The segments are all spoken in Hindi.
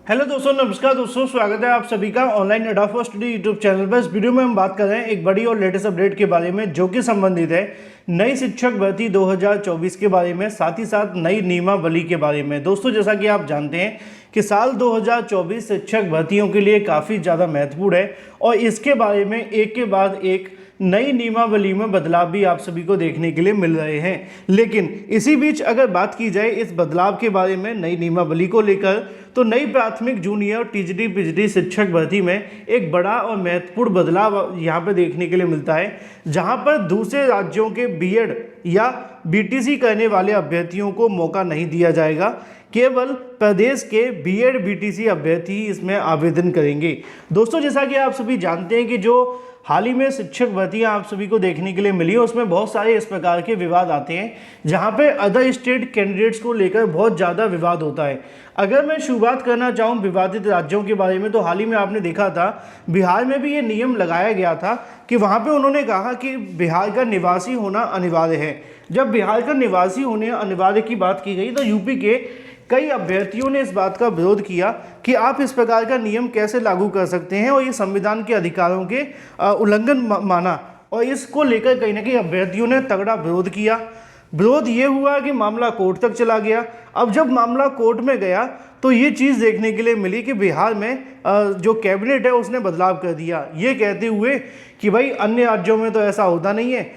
हेलो दोस्तों, नमस्कार दोस्तों, स्वागत है आप सभी का online adopt study YouTube channel पर। इस वीडियो में हम बात कर रहे हैं एक बड़ी और लेटेस्ट अपडेट के बारे में जो कि संबंधित है नई शिक्षक भर्ती 2024 के बारे में, साथ ही साथ नई नियमावली के बारे में। दोस्तों, जैसा कि आप जानते हैं कि साल 2024 शिक्षक भर्तियों के लिए काफ़ी ज़्यादा महत्वपूर्ण है और इसके बारे में एक के बाद एक नई नियमावली में बदलाव भी आप सभी को देखने के लिए मिल रहे हैं। लेकिन इसी बीच अगर बात की जाए इस बदलाव के बारे में, नई नियमावली को लेकर, तो नई प्राथमिक, जूनियर, टीजीटी, पीजीटी शिक्षक भर्ती में एक बड़ा और महत्वपूर्ण बदलाव यहाँ पर देखने के लिए मिलता है, जहाँ पर दूसरे राज्यों के बीएड या बीटीसी करने वाले अभ्यर्थियों को मौका नहीं दिया जाएगा। केवल प्रदेश के बीएड बीटीसी अभ्यर्थी इसमें आवेदन करेंगे। दोस्तों, जैसा कि आप सभी जानते हैं कि जो हाल ही में शिक्षक भर्तियां आप सभी को देखने के लिए मिली, उसमें बहुत सारे इस प्रकार के विवाद आते हैं जहां पे अदर स्टेट कैंडिडेट्स को लेकर बहुत ज़्यादा विवाद होता है। अगर मैं शुरुआत करना चाहूँ विवादित राज्यों के बारे में, तो हाल ही में आपने देखा था बिहार में भी ये नियम लगाया गया था कि वहाँ पे उन्होंने कहा कि बिहार का निवासी होना अनिवार्य है। जब बिहार का निवासी होने अनिवार्य की बात की गई तो यूपी के कई अभ्यर्थियों ने इस बात का विरोध किया कि आप इस प्रकार का नियम कैसे लागू कर सकते हैं, और ये संविधान के अधिकारों के उल्लंघन माना, और इसको लेकर कहीं ना कहीं अभ्यर्थियों ने तगड़ा विरोध किया। विरोध ये हुआ कि मामला कोर्ट तक चला गया। अब जब मामला कोर्ट में गया तो ये चीज़ देखने के लिए मिली कि बिहार में जो कैबिनेट है उसने बदलाव कर दिया, ये कहते हुए कि भाई अन्य राज्यों में तो ऐसा होता नहीं है,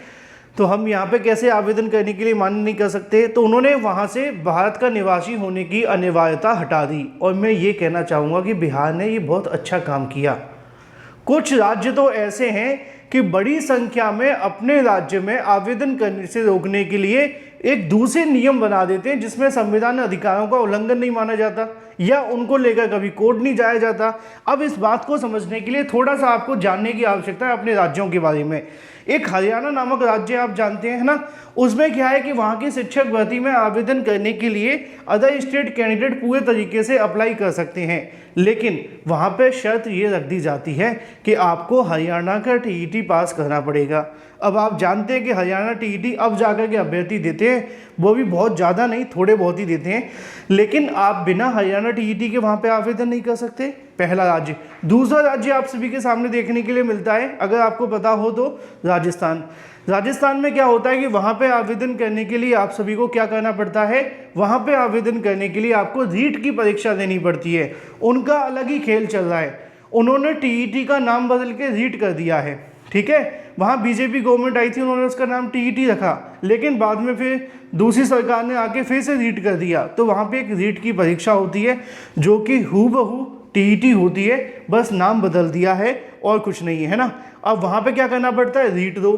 तो हम यहाँ पे कैसे आवेदन करने के लिए मान्य नहीं कर सकते। तो उन्होंने वहाँ से भारत का निवासी होने की अनिवार्यता हटा दी। और मैं ये कहना चाहूँगा कि बिहार ने ये बहुत अच्छा काम किया। कुछ राज्य तो ऐसे हैं कि बड़ी संख्या में अपने राज्य में आवेदन करने से रोकने के लिए एक दूसरे नियम बना देते हैं जिसमें संविधान अधिकारों का उल्लंघन नहीं माना जाता या उनको लेकर कभी कोर्ट नहीं जाया जाता। अब इस बात को समझने के लिए थोड़ा सा आपको जानने की आवश्यकता है अपने राज्यों के बारे में। एक हरियाणा नामक राज्य आप जानते हैं, है ना, उसमें क्या है कि वहाँ की शिक्षक भर्ती में आवेदन करने के लिए अदर स्टेट कैंडिडेट पूरे तरीके से अप्लाई कर सकते हैं, लेकिन वहाँ पे शर्त ये रख दी जाती है कि आपको हरियाणा का टीईटी पास करना पड़ेगा। अब आप जानते हैं कि हरियाणा टीईटी अब जाकर के अभ्यर्थी देते हैं, वो भी बहुत ज़्यादा नहीं, थोड़े बहुत ही देते हैं, लेकिन आप बिना हरियाणा टीईटी के वहाँ पे आवेदन नहीं कर सकते। पहला राज्य। दूसरा राज्य आप सभी के सामने देखने के लिए मिलता है, अगर आपको पता हो तो, राजस्थान। राजस्थान में क्या होता है कि वहाँ पे आवेदन करने के लिए आप सभी को क्या करना पड़ता है, वहाँ पे आवेदन करने के लिए आपको रीट की परीक्षा देनी पड़ती है। उनका अलग ही खेल चल रहा है, उन्होंने टीईटी का नाम बदल के रीट कर दिया है, ठीक है। वहाँ बीजेपी गवर्नमेंट आई थी, उन्होंने उसका नाम टीईटी रखा, लेकिन बाद में फिर दूसरी सरकार ने आके फिर से रीट कर दिया। तो वहाँ पे एक रीट की परीक्षा होती है जो कि हूबहू टीईटी होती है, बस नाम बदल दिया है और कुछ नहीं है ना। अब वहाँ पे क्या करना पड़ता है, रीट दो।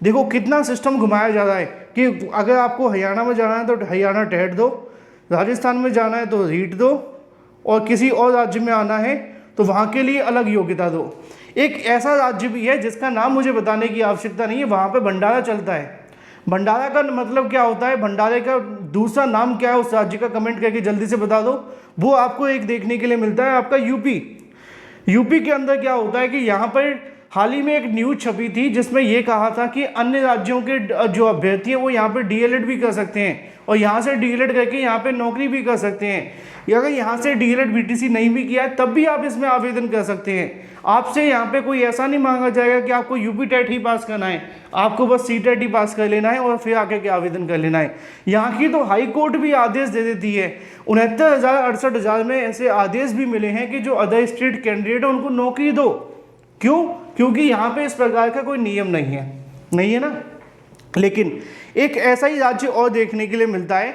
देखो कितना सिस्टम घुमाया जा रहा है कि अगर आपको हरियाणा में जाना है तो हरियाणा टेट दो, राजस्थान में जाना है तो रीट दो, और किसी और राज्य में आना है तो वहाँ के लिए अलग योग्यता दो। एक ऐसा राज्य भी है जिसका नाम मुझे बताने की आवश्यकता नहीं है, वहाँ पे भंडारा चलता है। भंडारा का मतलब क्या होता है, भंडारे का दूसरा नाम क्या है उस राज्य का, कमेंट करके जल्दी से बता दो। वो आपको एक देखने के लिए मिलता है आपका यूपी। यूपी के अंदर क्या होता है कि यहाँ पर हाल ही में एक न्यूज छपी थी जिसमें ये कहा था कि अन्य राज्यों के जो अभ्यर्थी हैं वो यहाँ पर डीएलएड भी कर सकते हैं और यहाँ से डीएलएड करके यहाँ पे नौकरी भी कर सकते हैं, या अगर यहाँ से डीएलएड बीटीसी नहीं भी किया है तब भी आप इसमें आवेदन कर सकते हैं। आपसे यहाँ पे कोई ऐसा नहीं मांगा जाएगा कि आपको यूपी टेट ही पास करना है, आपको बस सीटेट ही पास कर लेना है और फिर आके के आवेदन कर लेना है। यहाँ की तो हाई कोर्ट भी आदेश दे देती है, 69,000 68,000 में ऐसे आदेश भी मिले हैं कि जो अदर स्टेट कैंडिडेट है उनको नौकरी दो। क्यों? क्योंकि यहाँ पे इस प्रकार का कोई नियम नहीं है ना। लेकिन एक ऐसा ही राज्य और देखने के लिए मिलता है,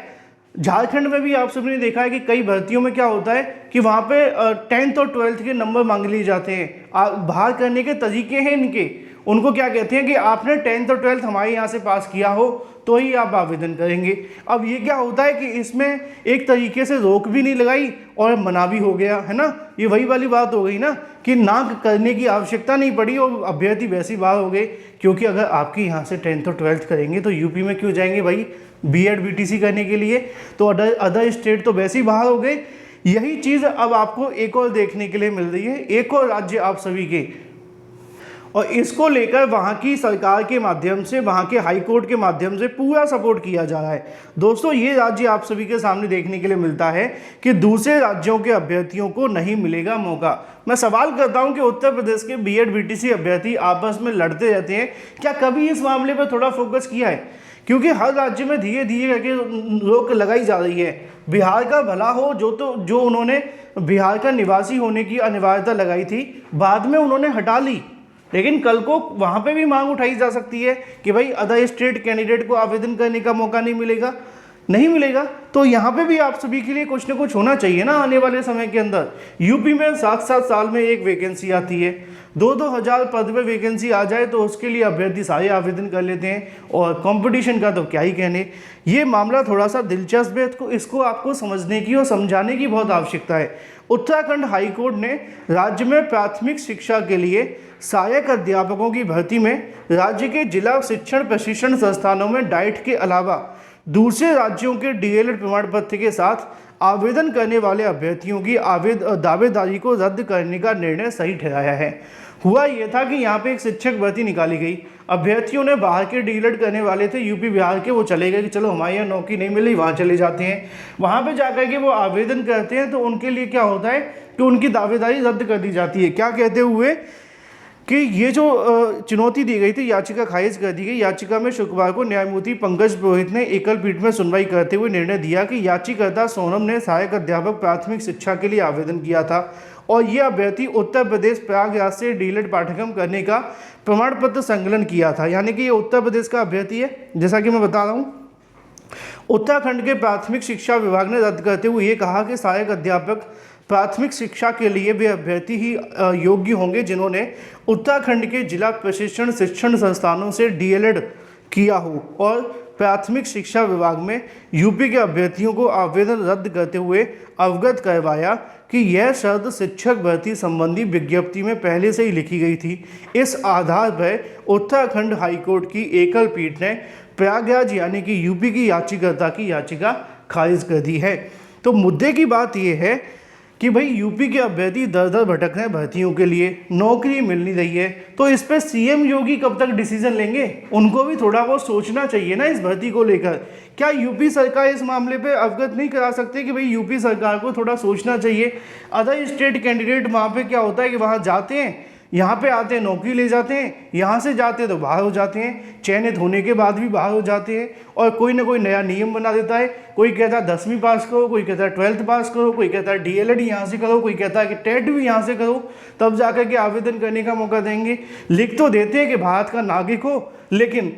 झारखंड में भी आप सभी ने देखा है कि कई भर्तियों में क्या होता है कि वहाँ पे 10th और 12th के नंबर मांग लिए जाते हैं। बाहर करने के तरीके हैं इनके, उनको क्या कहते हैं कि आपने 10th और 12th हमारे यहाँ से पास किया हो तो ही आप आवेदन करेंगे। अब ये क्या होता है कि इसमें एक तरीके से रोक भी नहीं लगाई और मना भी हो गया, है ना। ये वही वाली बात हो गई ना कि ना करने की आवश्यकता नहीं पड़ी और अभ्यर्थी वैसी बात हो गई, क्योंकि अगर आपके यहाँ से 10th और 12th करेंगे तो यूपी में क्यों जाएंगे भाई बीएड बीटीसी करने के लिए, तो अदर स्टेट तो वैसे ही बाहर हो गए। यही चीज़ अब आपको एक और देखने के लिए मिल रही है, एक और राज्य आप सभी के, और इसको लेकर वहाँ की सरकार के माध्यम से, वहाँ के हाई कोर्ट के माध्यम से पूरा सपोर्ट किया जा रहा है। दोस्तों ये राज्य आप सभी के सामने देखने के लिए मिलता है कि दूसरे राज्यों के अभ्यर्थियों को नहीं मिलेगा मौका। मैं सवाल करता हूं कि उत्तर प्रदेश के बीएड बीटीसी अभ्यर्थी आपस में लड़ते रहते हैं, क्या कभी इस मामले पर थोड़ा फोकस किया है? क्योंकि हर राज्य में धीरे धीरे करके रोक लगाई जा रही है। बिहार का भला हो, जो उन्होंने बिहार का निवासी होने की अनिवार्यता लगाई थी, बाद में उन्होंने हटा ली, लेकिन कल को वहाँ पे भी मांग उठाई जा सकती है कि भाई अदर स्टेट कैंडिडेट को आवेदन करने का मौका नहीं मिलेगा। तो यहाँ पे भी आप सभी के लिए कुछ ना कुछ होना चाहिए ना आने वाले समय के अंदर। यूपी में 7-7 साल में एक वैकेंसी आती है, 2-2 हज़ार पद पे वैकेंसी आ जाए तो उसके लिए अभ्यर्थी सारे आवेदन कर लेते हैं, और कंपटीशन का तो क्या ही कहने। ये मामला थोड़ा सा दिलचस्प है, इसको आपको समझने की और समझाने की बहुत आवश्यकता है। उत्तराखंड हाई कोर्ट ने राज्य में प्राथमिक शिक्षा के लिए सहायक अध्यापकों की भर्ती में राज्य के जिला शिक्षण प्रशिक्षण संस्थानों में डाइट के अलावा दूसरे राज्यों के डीएलएड प्रमाण पत्र के साथ आवेदन करने वाले अभ्यर्थियों की दावेदारी को रद्द करने का निर्णय सही ठहराया है। हुआ यह था कि यहाँ पे एक शिक्षक भर्ती निकाली गई, अभ्यर्थियों ने बाहर के डीएलएड करने वाले थे यूपी बिहार के, वो चले गए कि चलो हमारे यहाँ नौकरी नहीं मिली, वहाँ चले जाते हैं। वहाँ पे जाकर के वो आवेदन करते हैं तो उनके लिए क्या होता है कि उनकी दावेदारी रद्द कर दी जाती है। क्या कहते हुए कि ये जो चुनौती दी गई थी, याचिका खारिज कर दी गई। याचिका में शुक्रवार को न्यायमूर्ति पंकज पुरोहित ने एकल पीठ में सुनवाई करते हुए निर्णय दिया कि याचिकाकर्ता सोनम ने सहायक अध्यापक प्राथमिक शिक्षा के लिए आवेदन किया था और ये अभ्यर्थी उत्तर प्रदेश प्रयागराज से डीएलएड पाठ्यक्रम करने का प्रमाण पत्र संकलन किया था। यानी कि ये उत्तर प्रदेश का अभ्यर्थी है। जैसा कि मैं बता रहा हूँ, उत्तराखंड के प्राथमिक शिक्षा विभाग ने रद्द करते हुए ये कहा कि सहायक अध्यापक प्राथमिक शिक्षा के लिए वे अभ्यर्थी ही योग्य होंगे जिन्होंने उत्तराखंड के जिला प्रशिक्षण शिक्षण संस्थानों से डीएलएड किया हो, और प्राथमिक शिक्षा विभाग में यूपी के अभ्यर्थियों को आवेदन रद्द करते हुए अवगत करवाया कि यह शर्त शिक्षक भर्ती संबंधी विज्ञप्ति में पहले से ही लिखी गई थी। इस आधार पर उत्तराखंड हाईकोर्ट की एकल पीठ ने प्रयागराज यानी कि यूपी की याचिकाकर्ता की याचिका खारिज कर दी है। तो मुद्दे की बात यह है कि भाई यूपी के अभ्यर्थी दर दर भटक रहे हैं भर्तियों के लिए, नौकरी मिल नहीं रही है, तो इस पर सीएम योगी कब तक डिसीजन लेंगे? उनको भी थोड़ा बहुत सोचना चाहिए ना इस भर्ती को लेकर। क्या यूपी सरकार इस मामले पे अवगत नहीं करा सकते कि भाई यूपी सरकार को थोड़ा सोचना चाहिए? अदर स्टेट कैंडिडेट वहाँ पे क्या होता है कि वहाँ जाते हैं, यहाँ पे आते हैं, नौकरी ले जाते हैं, यहाँ से जाते हैं तो बाहर हो जाते हैं, चयनित होने के बाद भी बाहर हो जाते हैं, और कोई ना कोई नया नियम बना देता है। कोई कहता है 10वीं पास करो, कोई कहता है 12th पास करो, कोई कहता है डीएलएड यहाँ से करो, कोई कहता है कि टेट भी यहाँ से करो, तब जाकर के आवेदन करने का मौका देंगे। लिख तो देते हैं कि भारत का नागरिक हो, लेकिन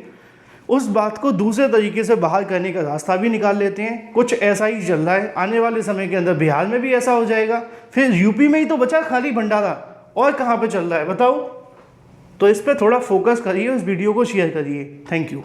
उस बात को दूसरे तरीके से बाहर करने का रास्ता भी निकाल लेते हैं। कुछ ऐसा ही चल रहा है। आने वाले समय के अंदर बिहार में भी ऐसा हो जाएगा, फिर यूपी में ही तो बचा खाली भंडारा, और कहाँ पे चल रहा है बताओ? तो इस पर थोड़ा फोकस करिए, इस वीडियो को शेयर करिए। Thank you.